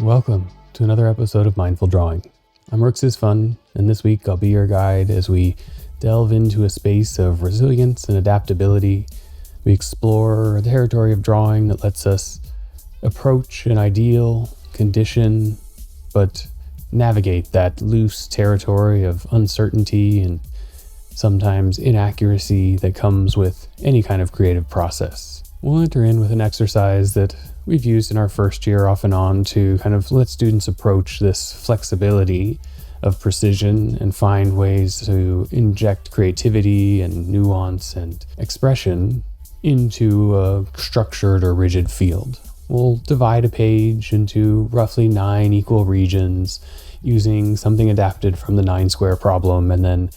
Welcome to another episode of Mindful Drawing. I'm Rooks Fun, and this week I'll be your guide as we delve into a space of resilience and adaptability. We explore a territory of drawing that lets us approach an ideal condition, but navigate that loose territory of uncertainty and sometimes inaccuracy that comes with any kind of creative process. We'll enter in with an exercise that we've used in our first year off and on to kind of let students approach this flexibility of precision and find ways to inject creativity and nuance and expression into a structured or rigid field. We'll divide a page into roughly 9 equal regions using something adapted from the 9-square problem, and then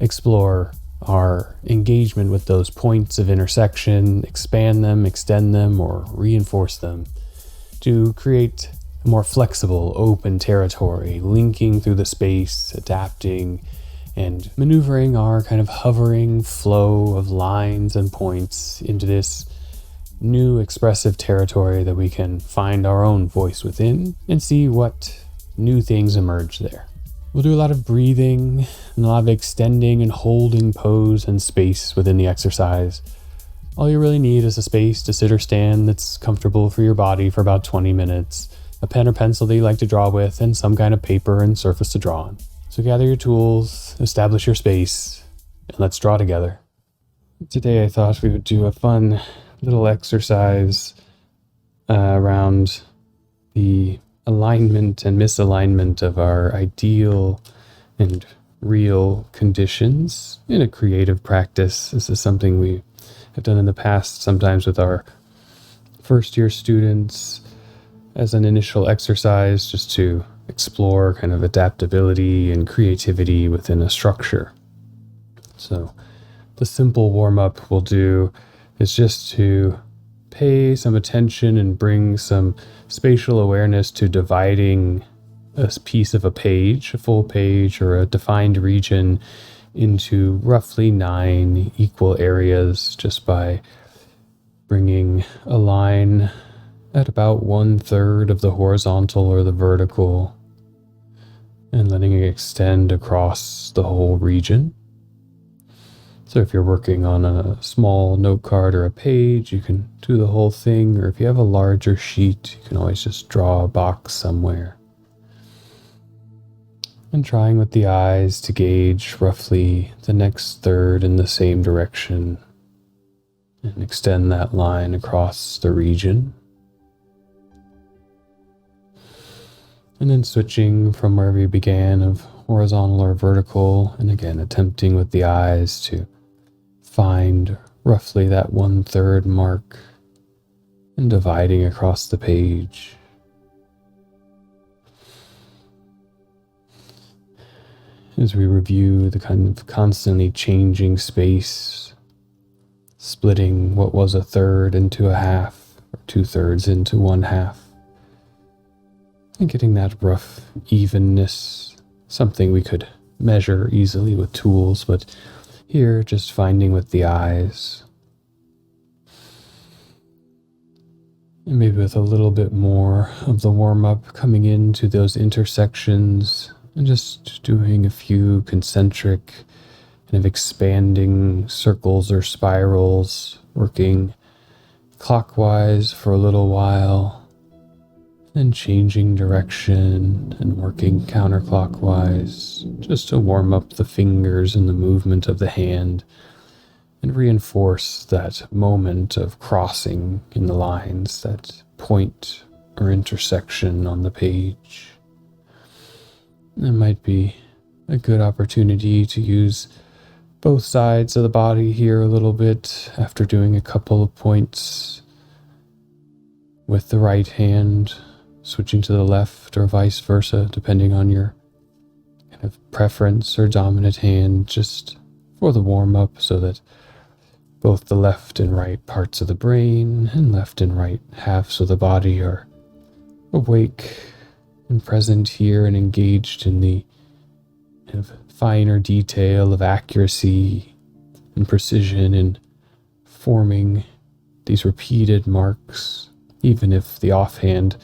explore our engagement with those points of intersection, expand them, extend them, or reinforce them to create a more flexible, open territory, linking through the space, adapting, and maneuvering our kind of hovering flow of lines and points into this new expressive territory that we can find our own voice within and see what new things emerge there. We'll do a lot of breathing and a lot of extending and holding pose and space within the exercise. All you really need is a space to sit or stand that's comfortable for your body for about 20 minutes, a pen or pencil that you like to draw with, and some kind of paper and surface to draw on. So gather your tools, establish your space, and let's draw together. Today I thought we would do a fun little exercise around the alignment and misalignment of our ideal and real conditions in a creative practice. This is something we have done in the past, sometimes with our first year students as an initial exercise, just to explore kind of adaptability and creativity within a structure. So the simple warm-up we'll do is just to pay some attention and bring some spatial awareness to dividing a piece of a page, a full page or a defined region, into roughly 9 equal areas, just by bringing a line at about 1/3 of the horizontal or the vertical and letting it extend across the whole region. So if you're working on a small note card or a page, you can do the whole thing, or if you have a larger sheet, you can always just draw a box somewhere. And trying with the eyes to gauge roughly the next third in the same direction and extend that line across the region. And then switching from wherever you began of horizontal or vertical, and again attempting with the eyes to find roughly that 1/3 mark and dividing across the page. As we review the kind of constantly changing space, splitting what was 1/3 into a half, or 2/3 into 1/2, and getting that rough evenness, something we could measure easily with tools, but here, just finding with the eyes. And maybe with a little bit more of the warm-up coming into those intersections and just doing a few concentric kind of expanding circles or spirals, working clockwise for a little while, then changing direction and working counterclockwise, just to warm up the fingers and the movement of the hand and reinforce that moment of crossing in the lines, that point or intersection on the page. It might be a good opportunity to use both sides of the body here a little bit after doing a couple of points with the right hand, switching to the left or vice versa, depending on your kind of preference or dominant hand, just for the warm-up, so that both the left and right parts of the brain and left and right halves of the body are awake and present here and engaged in the kind of finer detail of accuracy and precision in forming these repeated marks, even if the offhand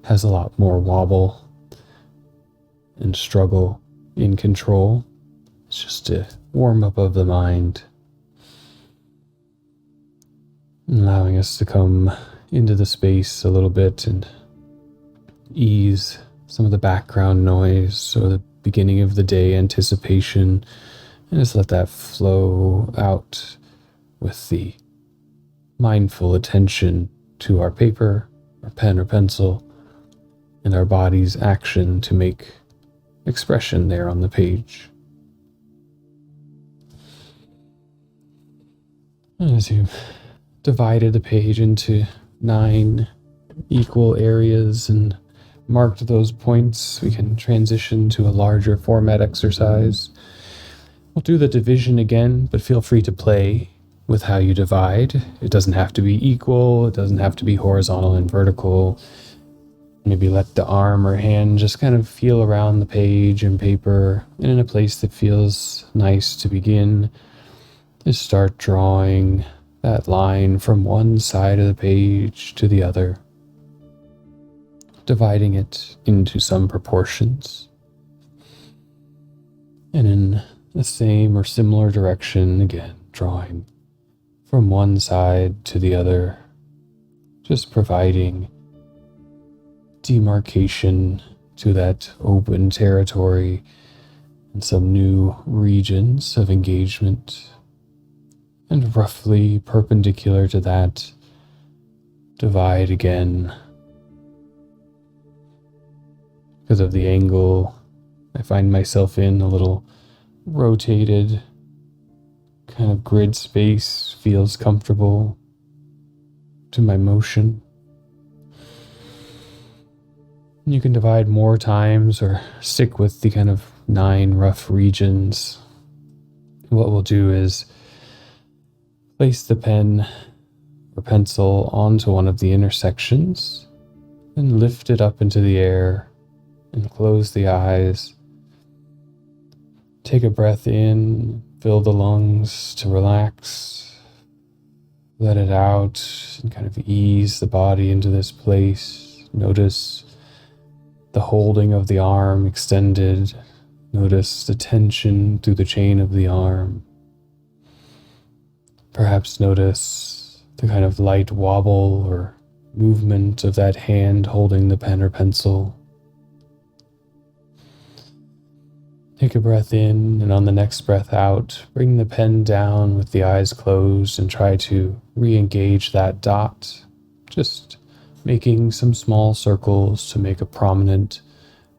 has a lot more wobble and struggle in control. It's just a warm up of the mind, allowing us to come into the space a little bit and ease some of the background noise or the beginning of the day anticipation, and just let that flow out with the mindful attention to our paper, our pen or pencil, and our body's action to make expression there on the page. And as you divided the page into 9 equal areas and marked those points, we can transition to a larger format exercise. We'll do the division again, but feel free to play with how you divide. It doesn't have to be equal, it doesn't have to be horizontal and vertical. Maybe let the arm or hand just kind of feel around the page and paper, and in a place that feels nice to begin, just start drawing that line from one side of the page to the other, dividing it into some proportions. And in the same or similar direction, again, drawing from one side to the other, just providing demarcation to that open territory and some new regions of engagement. And roughly perpendicular to that, divide again. Because of the angle I find myself in, a little rotated kind of grid space feels comfortable to my motion. You can divide more times or stick with the kind of 9 rough regions. What we'll do is place the pen or pencil onto one of the intersections and lift it up into the air and close the eyes. Take a breath in, fill the lungs to relax. Let it out and kind of ease the body into this place. Notice the holding of the arm extended. Notice the tension through the chain of the arm. Perhaps notice the kind of light wobble or movement of that hand holding the pen or pencil. Take a breath in, and on the next breath out, bring the pen down with the eyes closed and try to re-engage that dot, just making some small circles to make a prominent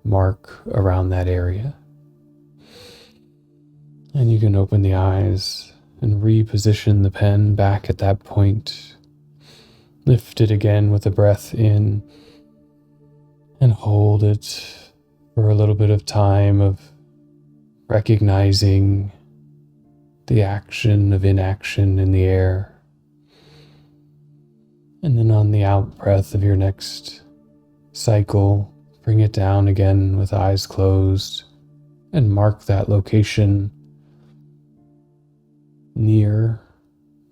mark around that area. And you can open the eyes and reposition the pen back at that point. Lift it again with a breath in and hold it for a little bit of time of recognizing the action of inaction in the air. And then on the out breath of your next cycle, bring it down again with eyes closed and mark that location near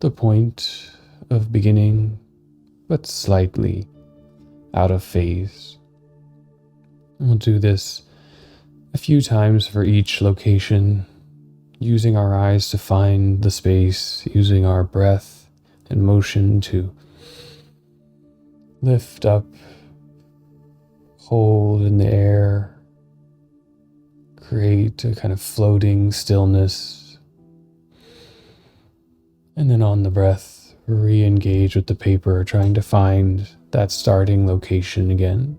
the point of beginning, but slightly out of phase. And we'll do this a few times for each location, using our eyes to find the space, using our breath and motion to lift up, hold in the air, create a kind of floating stillness, and then on the breath, re-engage with the paper, trying to find that starting location again.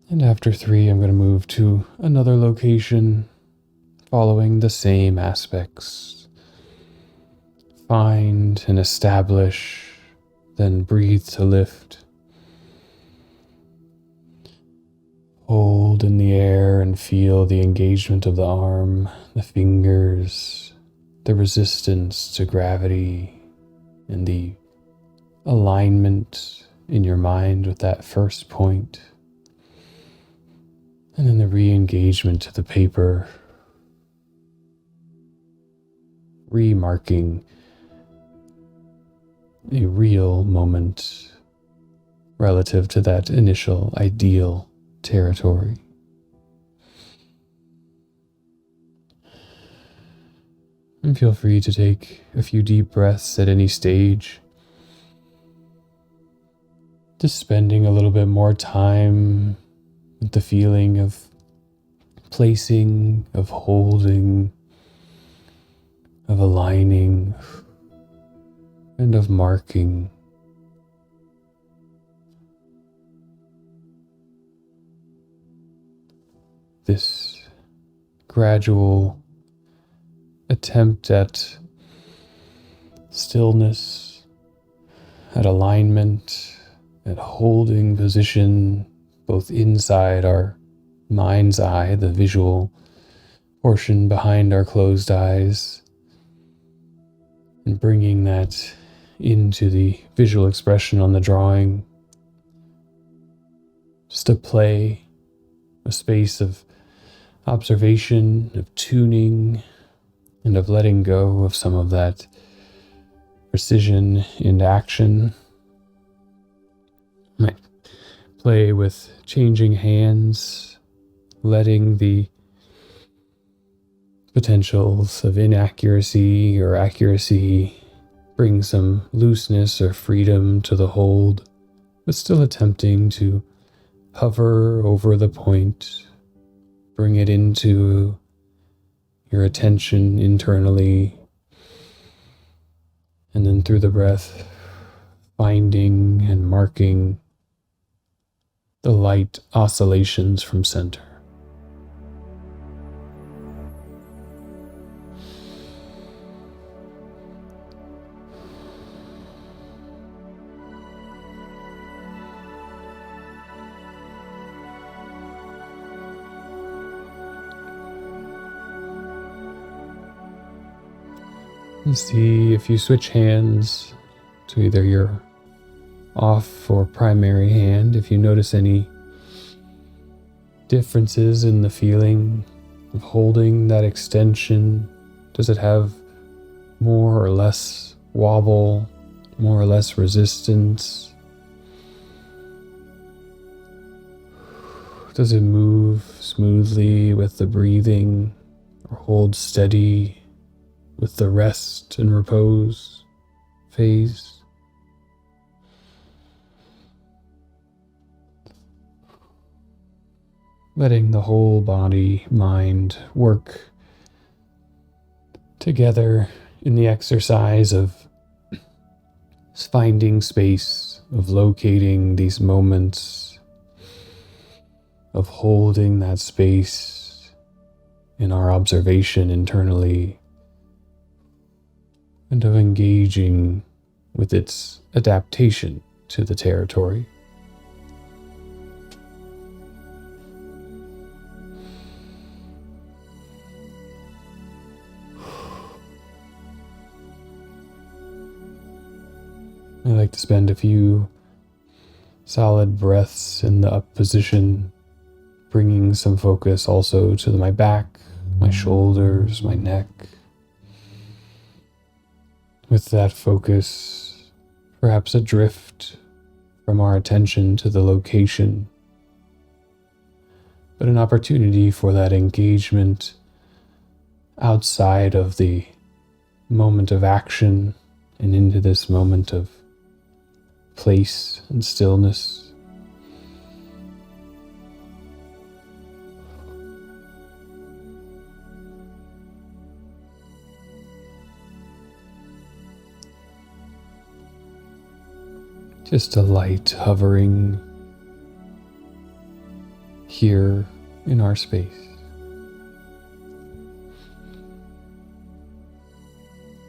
And after 3, I'm going to move to another location, following the same aspects. Find and establish, then breathe to lift. Hold in the air and feel the engagement of the arm, the fingers, the resistance to gravity, and the alignment in your mind with that first point. And then the re-engagement to the paper, remarking a real moment relative to that initial ideal territory. And feel free to take a few deep breaths at any stage. Just spending a little bit more time with the feeling of placing, of holding, of aligning, and of marking. This gradual attempt at stillness, at alignment, at holding position both inside our mind's eye, the visual portion behind our closed eyes, and bringing that into the visual expression on the drawing. Just a play, a space of observation, of tuning, and of letting go of some of that precision into action. Might play with changing hands, letting the potentials of inaccuracy or accuracy bring some looseness or freedom to the hold, but still attempting to hover over the point, bring it into your attention internally, and then through the breath, finding and marking the light oscillations from center. And see if you switch hands to either your off or primary hand, if you notice any differences in the feeling of holding that extension. Does it have more or less wobble, more or less resistance? Does it move smoothly with the breathing or hold steady with the rest and repose phase? Letting the whole body, mind work together in the exercise of finding space, of locating these moments, of holding that space in our observation internally, and of engaging with its adaptation to the territory. I like to spend a few solid breaths in the up position, bringing some focus also to my back, my shoulders, my neck. With that focus, perhaps a drift from our attention to the location, but an opportunity for that engagement outside of the moment of action and into this moment of place and stillness. Just a light hovering here in our space.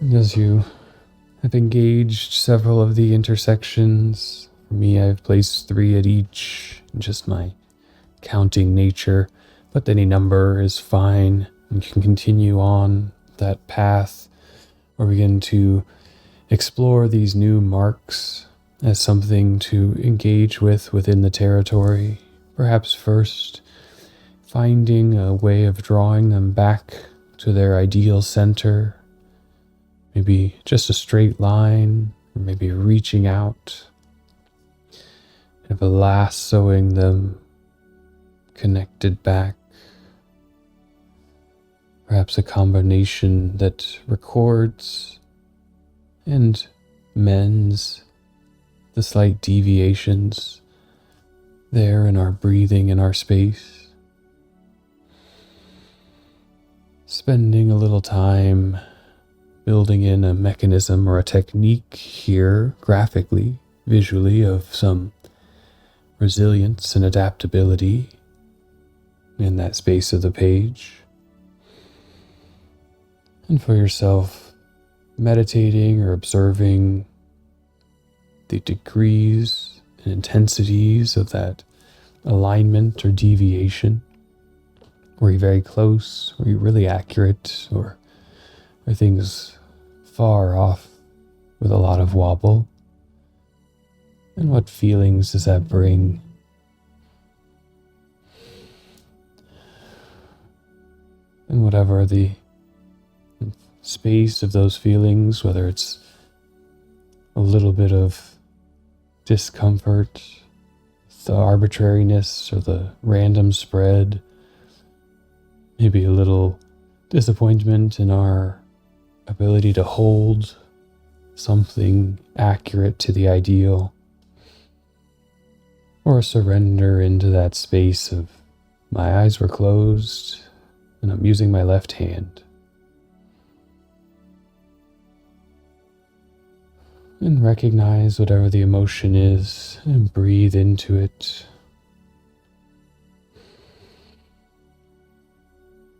And as you have engaged several of the intersections, for me I've placed 3 at each, just my counting nature, but any number is fine, and you can continue on that path or begin to explore these new marks as something to engage with within the territory. Perhaps first finding a way of drawing them back to their ideal center. Maybe just a straight line, or maybe reaching out, kind of lassoing them, connected back. Perhaps a combination that records and mends the slight deviations there in our breathing in our space. Spending a little time building in a mechanism or a technique here, graphically, visually, of some resilience and adaptability in that space of the page. And for yourself, meditating or observing the degrees and intensities of that alignment or deviation. Were you very close? Were you really accurate? Or are things far off with a lot of wobble? And what feelings does that bring? And whatever the space of those feelings, whether it's a little bit of discomfort, the arbitrariness or the random spread, maybe a little disappointment in our ability to hold something accurate to the ideal, or a surrender into that space of my eyes were closed and I'm using my left hand. And recognize whatever the emotion is and breathe into it.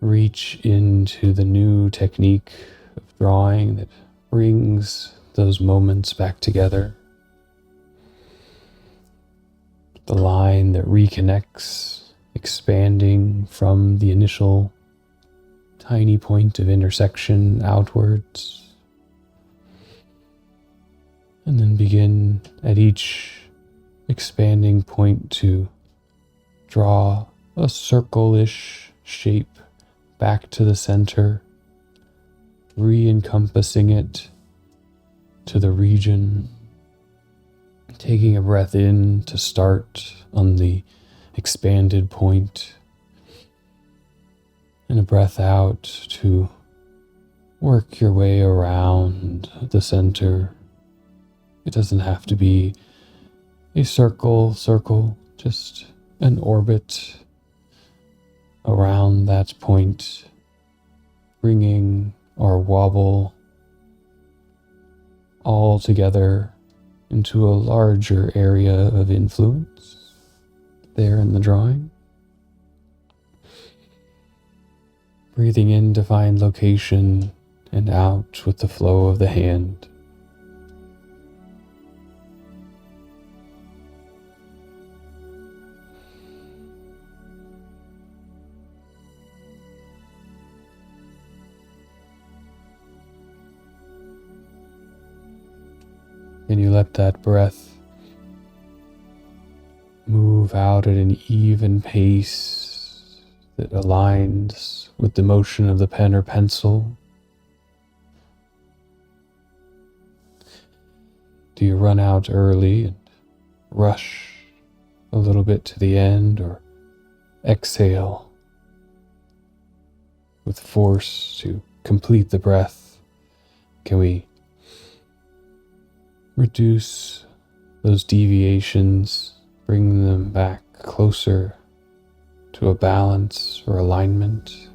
Reach into the new technique of drawing that brings those moments back together. The line that reconnects, expanding from the initial tiny point of intersection outwards. And then begin at each expanding point to draw a circle-ish shape back to the center, re-encompassing it to the region, taking a breath in to start on the expanded point, and a breath out to work your way around the center. It doesn't have to be a circle, just an orbit around that point, bringing our wobble all together into a larger area of influence there in the drawing. Breathing in to find location and out with the flow of the hand. And you let that breath move out at an even pace that aligns with the motion of the pen or pencil. Do you run out early and rush a little bit to the end, or exhale with force to complete the breath? Can we reduce those deviations, bring them back closer to a balance or alignment?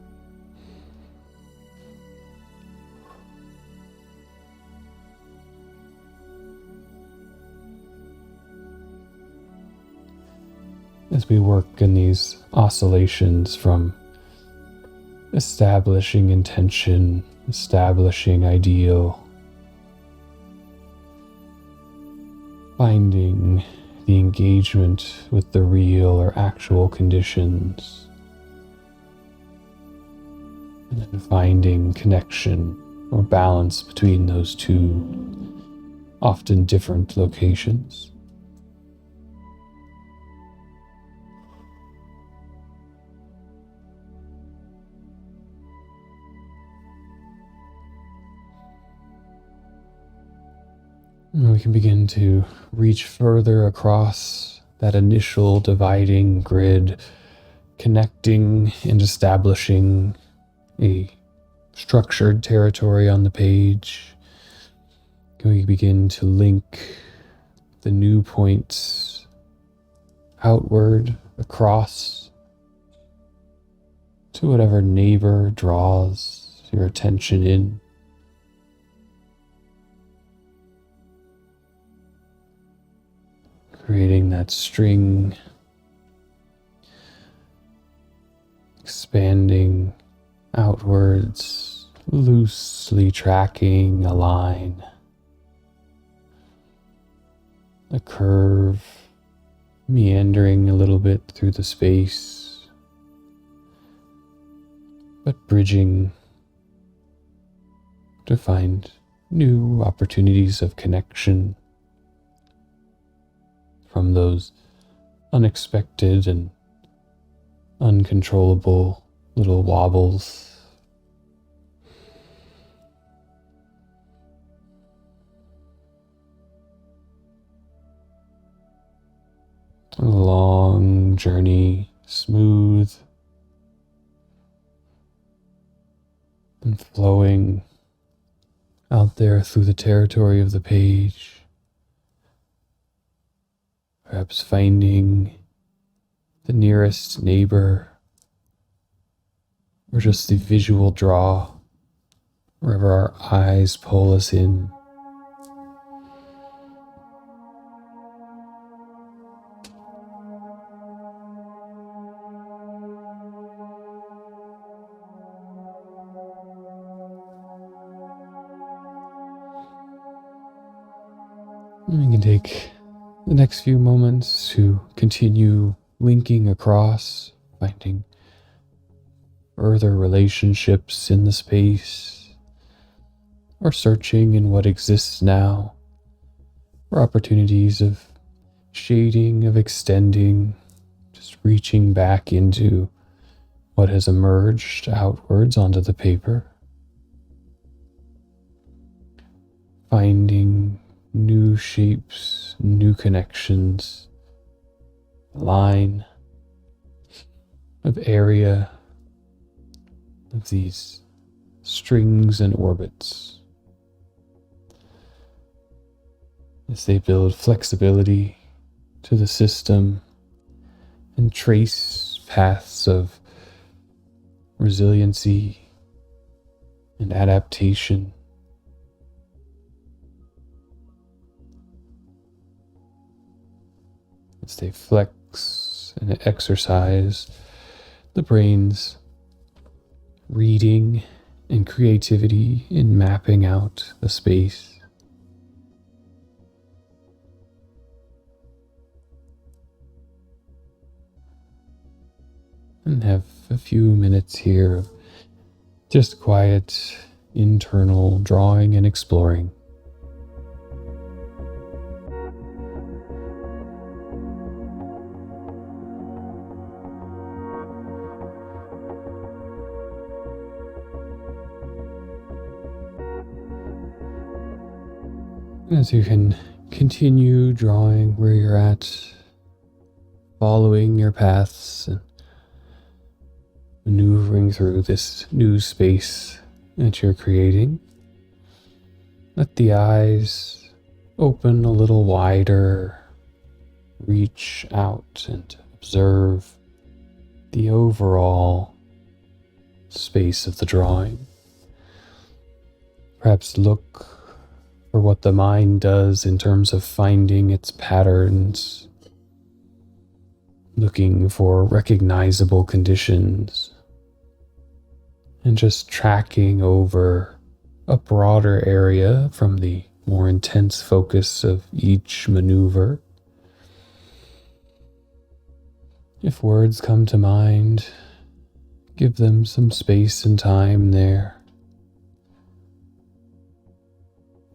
As we work in these oscillations from establishing intention, establishing ideal, finding the engagement with the real or actual conditions, and then finding connection or balance between those two often different locations. And we can begin to reach further across that initial dividing grid, connecting and establishing a structured territory on the page. Can we begin to link the new points outward, across, to whatever neighbor draws your attention in. Creating that string, expanding outwards, loosely tracking a line, a curve, meandering a little bit through the space, but bridging to find new opportunities of connection from those unexpected and uncontrollable little wobbles. A long journey, smooth and flowing out there through the territory of the page. Perhaps finding the nearest neighbor, or just the visual draw, wherever our eyes pull us in. And we can take the next few moments to continue linking across, finding further relationships in the space, or searching in what exists now for opportunities of shading, of extending, just reaching back into what has emerged outwards onto the paper, finding new shapes, new connections, line of area of these strings and orbits as they build flexibility to the system and trace paths of resiliency and adaptation. As they flex and exercise the brain's reading and creativity in mapping out the space. And have a few minutes here of just quiet internal drawing and exploring. As you can continue drawing where you're at, following your paths and maneuvering through this new space that you're creating, let the eyes open a little wider, reach out and observe the overall space of the drawing. Perhaps look for what the mind does in terms of finding its patterns, looking for recognizable conditions, and just tracking over a broader area from the more intense focus of each maneuver. If words come to mind, give them some space and time there.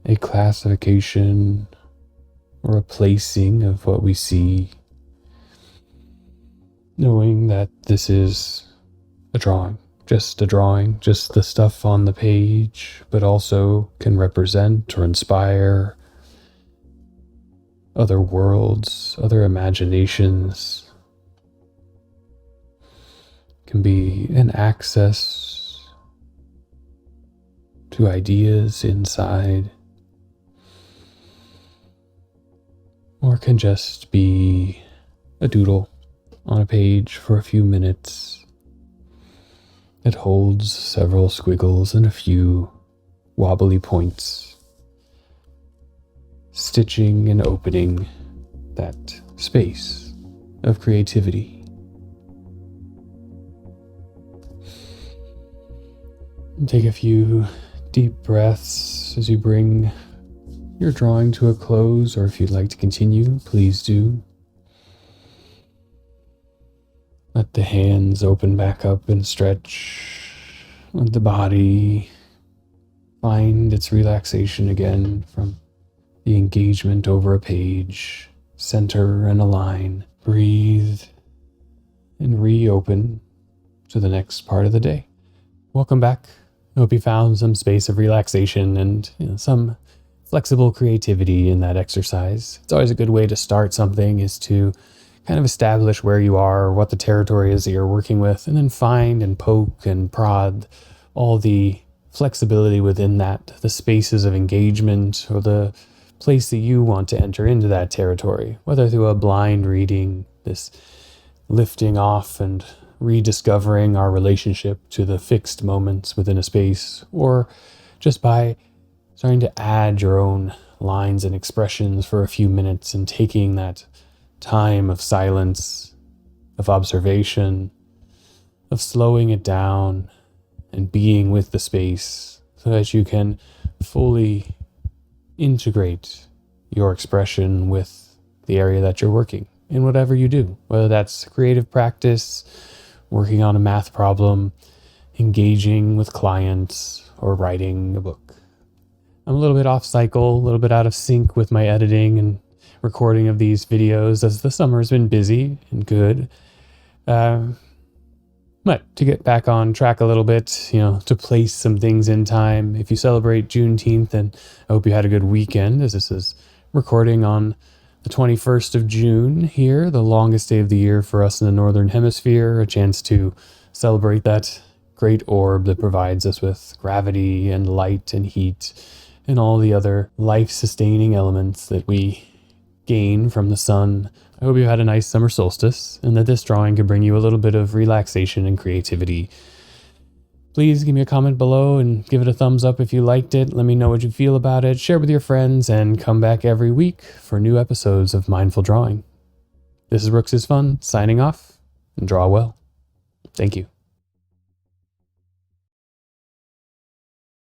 A classification or a placing of what we see, knowing that this is a drawing, just the stuff on the page, but also can represent or inspire other worlds, other imaginations. It can be an access to ideas inside, or it can just be a doodle on a page for a few minutes. It holds several squiggles and a few wobbly points, stitching and opening that space of creativity. Take a few deep breaths as you bring your drawing to a close, or if you'd like to continue, please do. Let the hands open back up and stretch. Let the body find its relaxation again from the engagement over a page. Center and align. Breathe and reopen to the next part of the day. Welcome back. I hope you found some space of relaxation and some flexible creativity in that exercise. It's always a good way to start something, is to kind of establish where you are, what the territory is that you're working with, and then find and poke and prod all the flexibility within that, the spaces of engagement or the place that you want to enter into that territory, whether through a blind reading, this lifting off and rediscovering our relationship to the fixed moments within a space, or just by starting to add your own lines and expressions for a few minutes and taking that time of silence, of observation, of slowing it down and being with the space so that you can fully integrate your expression with the area that you're working in whatever you do, whether that's creative practice, working on a math problem, engaging with clients, or writing a book. I'm a little bit off cycle, a little bit out of sync with my editing and recording of these videos as the summer has been busy and good. But to get back on track a little bit, to place some things in time. If you celebrate Juneteenth, then I hope you had a good weekend, as this is recording on the 21st of June here, the longest day of the year for us in the Northern Hemisphere, a chance to celebrate that great orb that provides us with gravity and light and heat and all the other life-sustaining elements that we gain from the sun. I hope you had a nice summer solstice and that this drawing can bring you a little bit of relaxation and creativity. Please give me a comment below and give it a thumbs up if you liked it. Let me know what you feel about it. Share with your friends and come back every week for new episodes of Mindful Drawing. This is Rooks is Fun signing off, and draw well. Thank you.